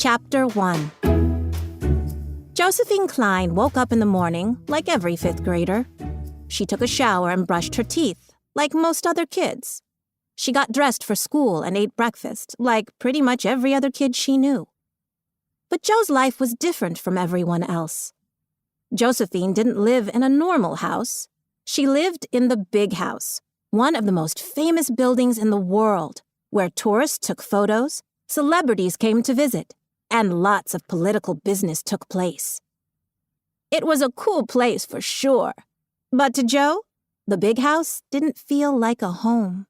Chapter 1. Josephine Kline woke up in the morning like every fifth grader. She took a shower and brushed her teeth, like most other kids. She got dressed for school and ate breakfast, like pretty much every other kid she knew. But Jo's life was different from everyone else. Josephine didn't live in a normal house. She lived in the big house, one of the most famous buildings in the world, where tourists took photos, celebrities came to visit, and lots of political business took place. It was a cool place for sure, but to Jo, the big house didn't feel like a home.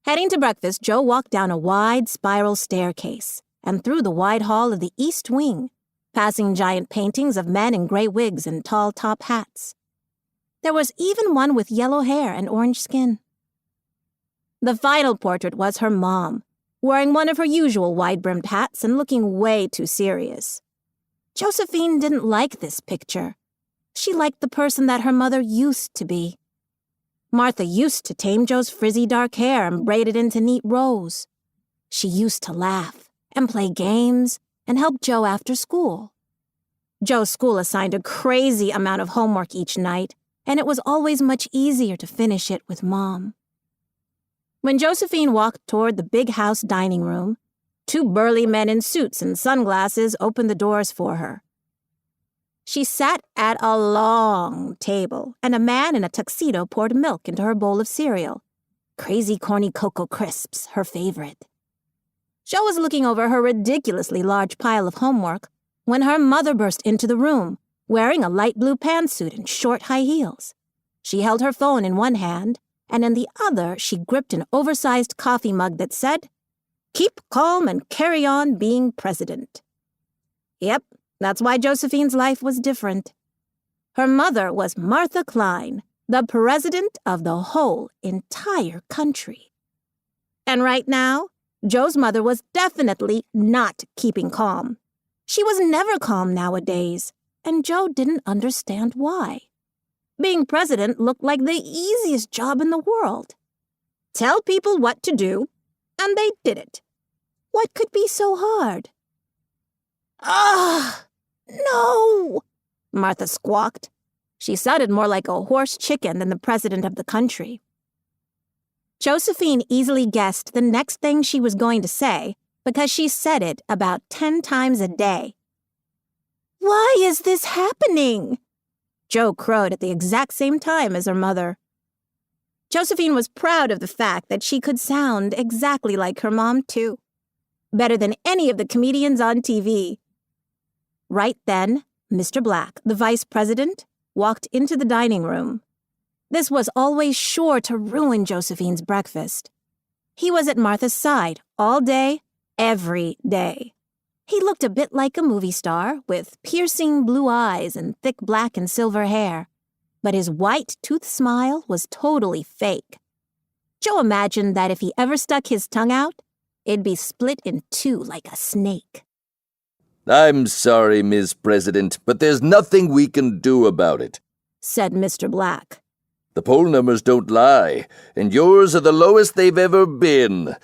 Heading to breakfast, Jo walked down a wide spiral staircase and through the wide hall of the East Wing, passing giant paintings of men in gray wigs and tall top hats. There was even one with yellow hair and orange skin. The final portrait was her mom, wearing one of her usual wide-brimmed hats and looking way too serious. Josephine didn't like this picture. She liked the person that her mother used to be. Martha used to tame Jo's frizzy dark hair and braid it into neat rows. She used to laugh and play games and help Jo after school. Jo's school assigned a crazy amount of homework each night, and it was always much easier to finish it with Mom. When Josephine walked toward the big house dining room, two burly men in suits and sunglasses opened the doors for her. She sat at a long table, and a man in a tuxedo poured milk into her bowl of cereal. Crazy corny Cocoa Crisps, her favorite. Jo was looking over her ridiculously large pile of homework when her mother burst into the room, wearing a light blue pantsuit and short high heels. She held her phone in one hand, and in the other she gripped an oversized coffee mug that said, "Keep calm and carry on being president." Yep, that's why Josephine's life was different. Her mother was Martha Kline, the president of the whole entire country. And right now, Jo's mother was definitely not keeping calm. She was never calm nowadays, and Jo didn't understand why. Being president looked like the easiest job in the world. Tell people what to do, and they did it. What could be so hard? "Ah, no!" Martha squawked. She sounded more like a horse chicken than the president of the country. Josephine easily guessed the next thing she was going to say because she said it about 10 times a day. "Why is this happening?" Jo crowed at the exact same time as her mother. Josephine was proud of the fact that she could sound exactly like her mom, too. Better than any of the comedians on TV. Right then, Mr. Black, the vice president, walked into the dining room. This was always sure to ruin Josephine's breakfast. He was at Martha's side all day, every day. He looked a bit like a movie star, with piercing blue eyes and thick black and silver hair, but his white tooth smile was totally fake. Jo imagined that if he ever stuck his tongue out, it'd be split in two like a snake. "I'm sorry, Ms. President, but there's nothing we can do about it," said Mr. Black. "The poll numbers don't lie, and yours are the lowest they've ever been.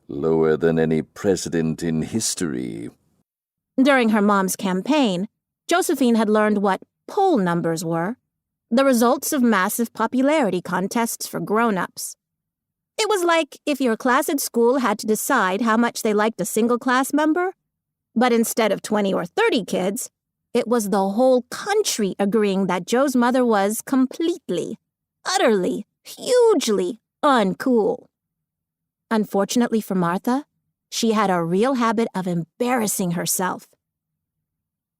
Lower than any president in history." During her mom's campaign, Josephine had learned what poll numbers were, the results of massive popularity contests for grown-ups. It was like if your class at school had to decide how much they liked a single class member, but instead of 20 or 30 kids, it was the whole country agreeing that Jo's mother was completely, utterly, hugely uncool. Unfortunately for Martha, she had a real habit of embarrassing herself.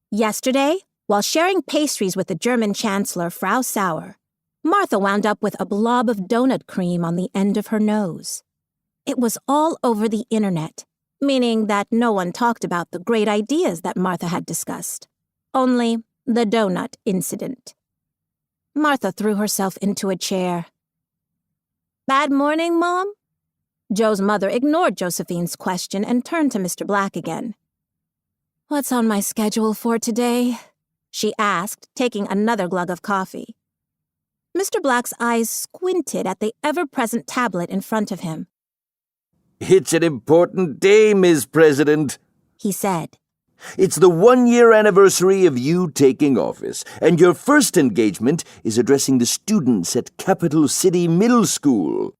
Yesterday, while sharing pastries with the German Chancellor, Frau Sauer, Martha wound up with a blob of donut cream on the end of her nose. It was all over the internet, meaning that no one talked about the great ideas that Martha had discussed, only the donut incident. Martha threw herself into a chair. "Bad morning, Mom?" Jo's mother ignored Josephine's question and turned to Mr. Black again. "What's on my schedule for today?" she asked, taking another glug of coffee. Mr. Black's eyes squinted at the ever-present tablet in front of him. "It's an important day, Ms. President," he said. It's the 1-year anniversary of you taking office, and your first engagement is addressing the students at Capital City Middle School.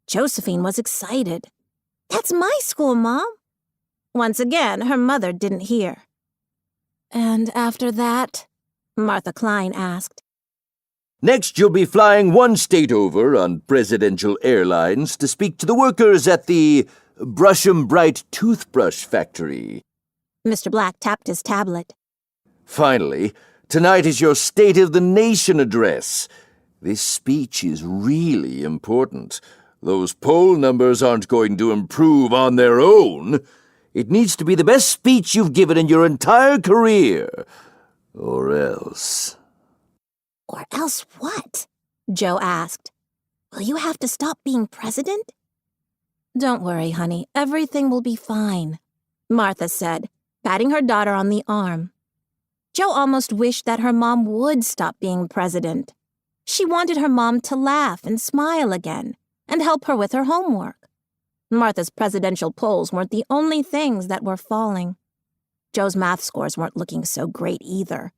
Josephine was excited. That's my school, Mom. Once again, her mother didn't hear. And after that? Martha Kline asked. Next, you'll be flying one state over on Presidential Airlines to speak to the workers at the Brush'em Bright Toothbrush Factory. Mr. Black tapped his tablet. Finally, tonight is your State of the Nation address. This speech is really important. Those poll numbers aren't going to improve on their own. It needs to be the best speech you've given in your entire career. Or else. Or else what? Joe asked. Will you have to stop being president? Don't worry, honey. Everything will be fine, Martha said, patting her daughter on the arm. Joe almost wished that her mom would stop being president. She wanted her mom to laugh and smile again and help her with her homework. Martha's presidential polls weren't the only things that were falling. Joe's math scores weren't looking so great either.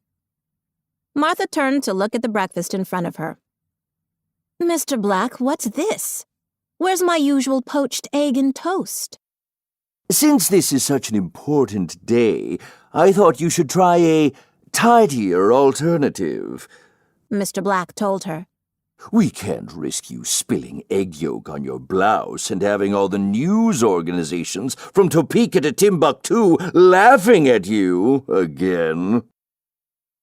Martha turned to look at the breakfast in front of her. Mr. Black, what's this? Where's my usual poached egg and toast? Since this is such an important day, I thought you should try a tidier alternative, Mr. Black told her. We can't risk you spilling egg yolk on your blouse and having all the news organizations from Topeka to Timbuktu laughing at you again.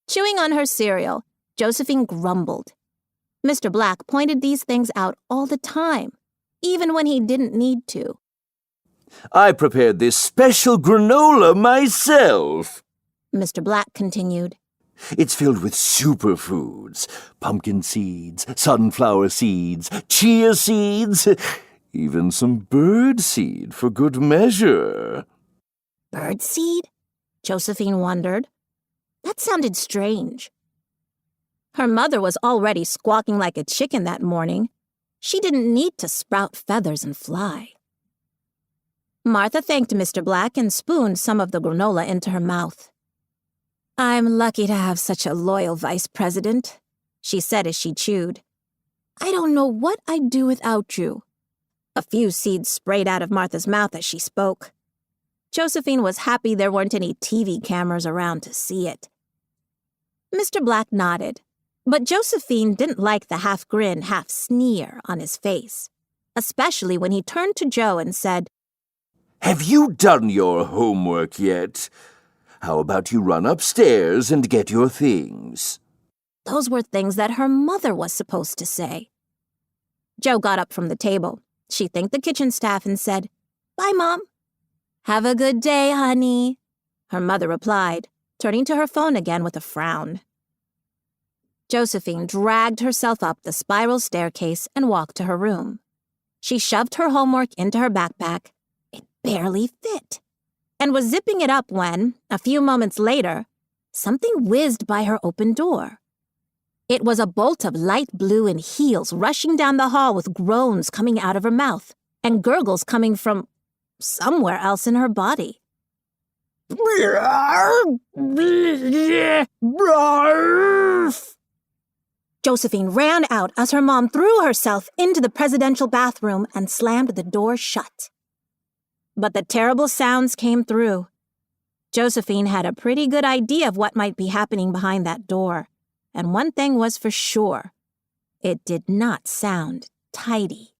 Chewing on her cereal, Josephine grumbled. Mr. Black pointed these things out all the time, even when he didn't need to. I prepared this special granola myself, Mr. Black continued. It's filled with superfoods, pumpkin seeds, sunflower seeds, chia seeds, even some bird seed for good measure. Bird seed? Josephine wondered. That sounded strange. Her mother was already squawking like a chicken that morning. She didn't need to sprout feathers and fly. Martha thanked Mr. Black and spooned some of the granola into her mouth. I'm lucky to have such a loyal vice president, she said as she chewed. I don't know what I'd do without you. A few seeds sprayed out of Martha's mouth as she spoke. Josephine was happy there weren't any TV cameras around to see it. Mr. Black nodded, but Josephine didn't like the half grin, half sneer on his face, especially when he turned to Joe and said, Have you done your homework yet? How about you run upstairs and get your things? Those were things that her mother was supposed to say. Joe got up from the table. She thanked the kitchen staff and said, Bye, Mom. Have a good day, honey, her mother replied, turning to her phone again with a frown. Josephine dragged herself up the spiral staircase and walked to her room. She shoved her homework into her backpack. It barely fit, and was zipping it up when, a few moments later, something whizzed by her open door. It was a bolt of light blue in heels rushing down the hall with groans coming out of her mouth and gurgles coming from somewhere else in her body. Josephine ran out as her mom threw herself into the presidential bathroom and slammed the door shut. But the terrible sounds came through. Josephine had a pretty good idea of what might be happening behind that door, and one thing was for sure. It did not sound tidy.